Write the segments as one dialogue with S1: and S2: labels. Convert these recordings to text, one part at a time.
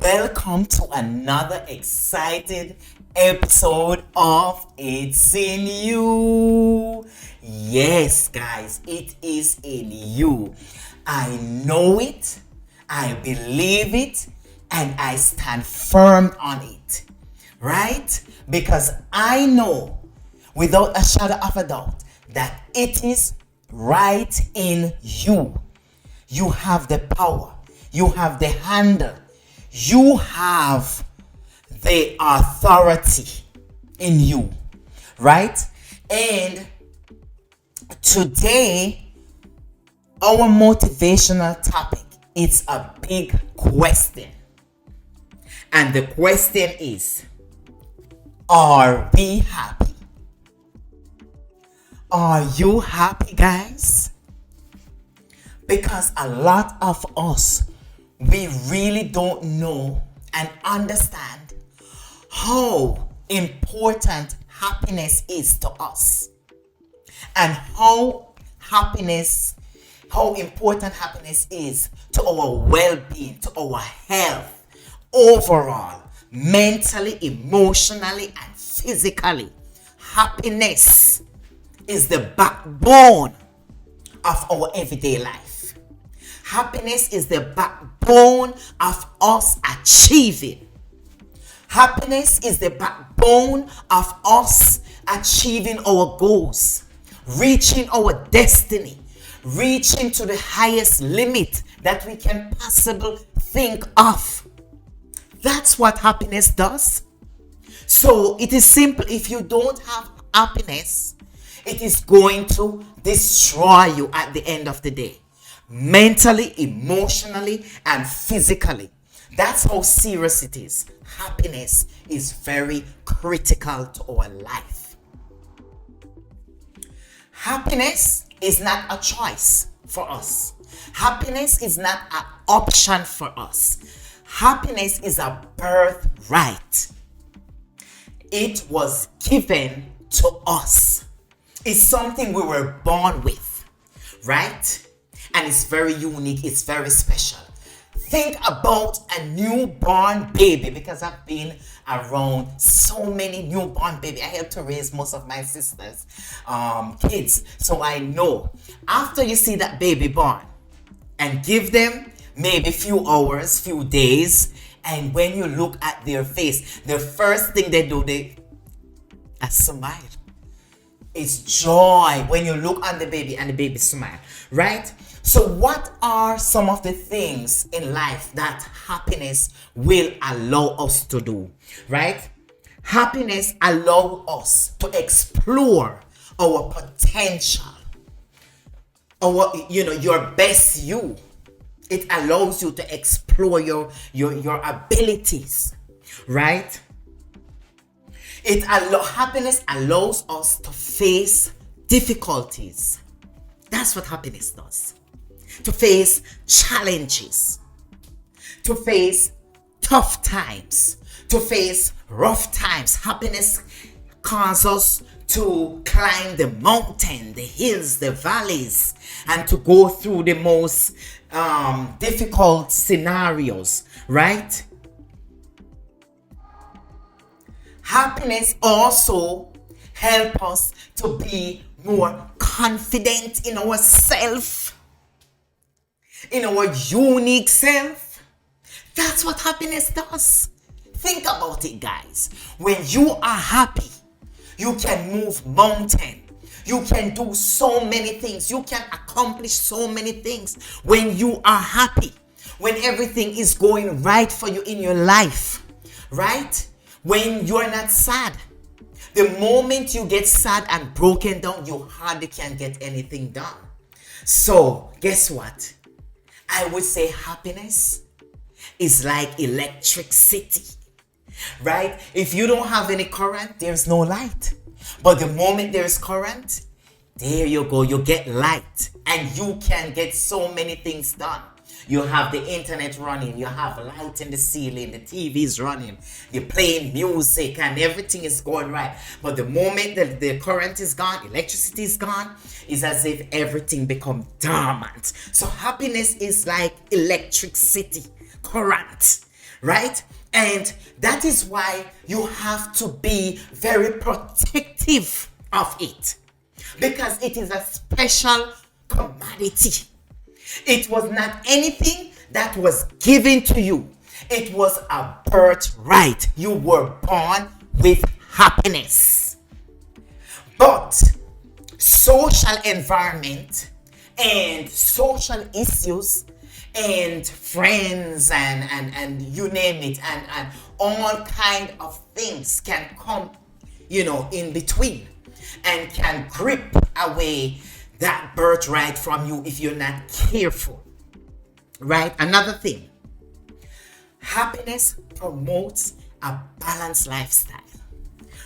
S1: Welcome to another excited episode of It's in You. Yes, guys, it is in you. I know it, I believe it, and I stand firm on it. Right? Because I know without a shadow of a doubt that it is right in you. You have the power, you have the handle, you have the authority in you, right? And today, our motivational topic is a big question. And the question is, are we happy? Are you happy, guys? Because a lot of us, we really don't know and understand how important happiness is to us. And how important happiness is to our well-being, to our health, overall, mentally, emotionally, and physically. Happiness is the backbone of our everyday life. Happiness is the backbone of us achieving. Happiness is the backbone of us achieving our goals, reaching our destiny, reaching to the highest limit that we can possibly think of. That's what happiness does. So it is simple. If you don't have happiness, it is going to destroy you at the end of the day. Mentally, emotionally, and physically. That's how serious it is. Happiness is very critical to our life. Happiness is not a choice for us. Happiness is not an option for us. Happiness is a birthright. It was given to us. It's something we were born with, right? And it's very unique, it's very special. Think about a newborn baby, because I've been around so many newborn babies. I help to raise most of my sisters' kids. So I know after you see that baby born and give them maybe a few hours, few days, and when you look at their face, the first thing they do, they smile. It's joy when you look on the baby and the baby smile, right? So what are some of the things in life that happiness will allow us to do, right? Happiness allows us to explore our potential, your best you. It allows you to explore your abilities, right? Happiness allows us to face difficulties. That's what happiness does. To face challenges. To face tough times. To face rough times. Happiness causes us to climb the mountain, the hills, the valleys, and to go through the most difficult scenarios, right? Happiness also helps us to be more confident in ourselves, in our unique self. That's what happiness does. Think about it, guys. When you are happy, you can move mountains. You can do so many things. You can accomplish so many things when you are happy. When everything is going right for you in your life, right? When you're not sad. The moment you get sad and broken down, you hardly can get anything done. So, guess what? I would say happiness is like electricity, right? If you don't have any current, there's no light. But the moment there's current, there you go, you get light. And you can get so many things done. You have the internet running, you have light in the ceiling, the TV is running, you're playing music and everything is going right. But the moment that the current is gone, electricity is gone, it's as if everything becomes dormant. So happiness is like electricity, current, right? And that is why you have to be very protective of it, because it is a special commodity. It was not anything that was given to you. It was a birthright. You were born with happiness. But social environment and social issues and friends and you name it, and all kind of things can come, in between, and can grip away that birthright from you if you're not careful, right? Another thing, happiness promotes a balanced lifestyle,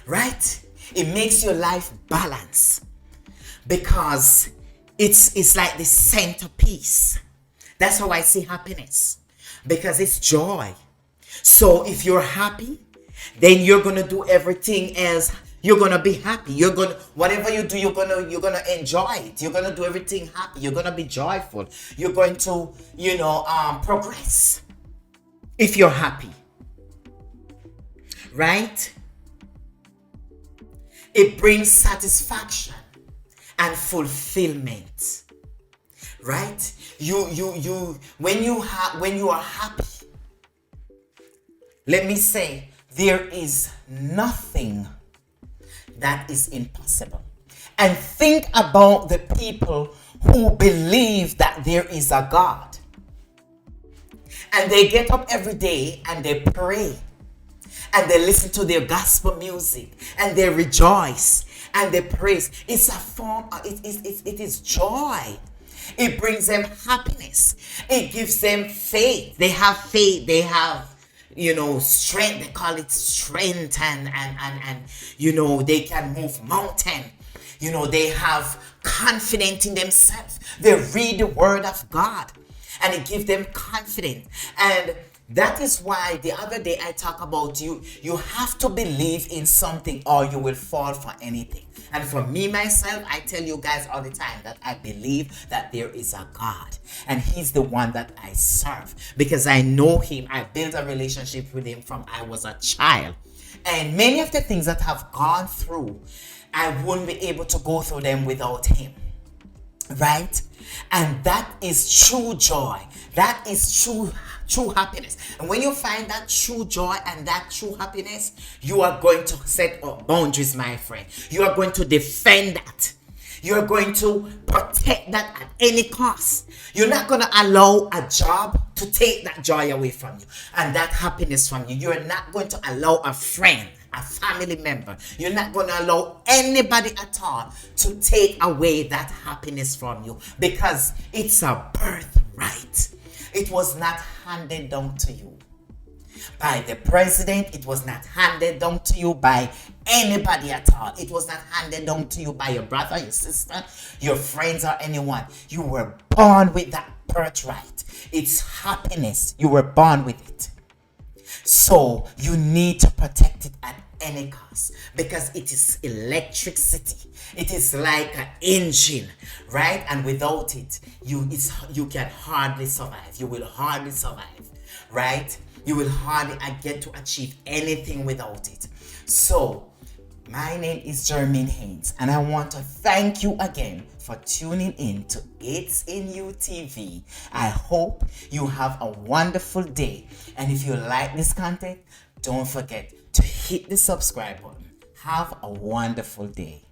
S1: right? It makes your life balanced because it's like the centerpiece. That's how I see happiness, because it's joy. So if you're happy, then you're gonna do everything else. You're gonna be happy. Whatever you do, you're gonna enjoy it. You're gonna do everything happy. You're gonna be joyful. You're going to, progress if you're happy, right? It brings satisfaction and fulfillment, right? When you are happy, let me say, there is nothing that is impossible. And think about the people who believe that there is a God, and they get up every day and they pray, and they listen to their gospel music, and they rejoice and they praise. It's a form of, it is joy. It brings them happiness. It gives them faith. They have faith. They have, strength. They call it strength, and they can move mountain. They have confidence in themselves. They read the word of God, and it gives them confidence. And that is why the other day I talk about you have to believe in something or you will fall for anything. And for me, myself, I tell you guys all the time that I believe that there is a God, and he's the one that I serve, because I know him. I built a relationship with him from I was a child. And many of the things that have gone through, I wouldn't be able to go through them without him. Right? And that is true joy. That is true happiness. And when you find that true joy and that true happiness, you are going to set up boundaries, my friend. You are going to defend that. You are going to protect that at any cost. You're not going to allow a job to take that joy away from you and that happiness from you. You're not going to allow a friend, a family member. You're not going to allow anybody at all to take away that happiness from you, because it's a birthright. It was not handed down to you by the president. It was not handed down to you by anybody at all. It was not handed down to you by your brother, your sister, your friends, or anyone. You were born with that birthright. It's happiness. You were born with it. So you need to protect it at any cost, because it is electricity. It is like an engine, right? And without it, you can hardly survive. You will hardly survive, right? You will hardly get to achieve anything without it. So my name is Jermaine Haynes, and I want to thank you again for tuning in to It's in You TV. I hope you have a wonderful day. And if you like this content, don't forget to hit the subscribe button. Have a wonderful day.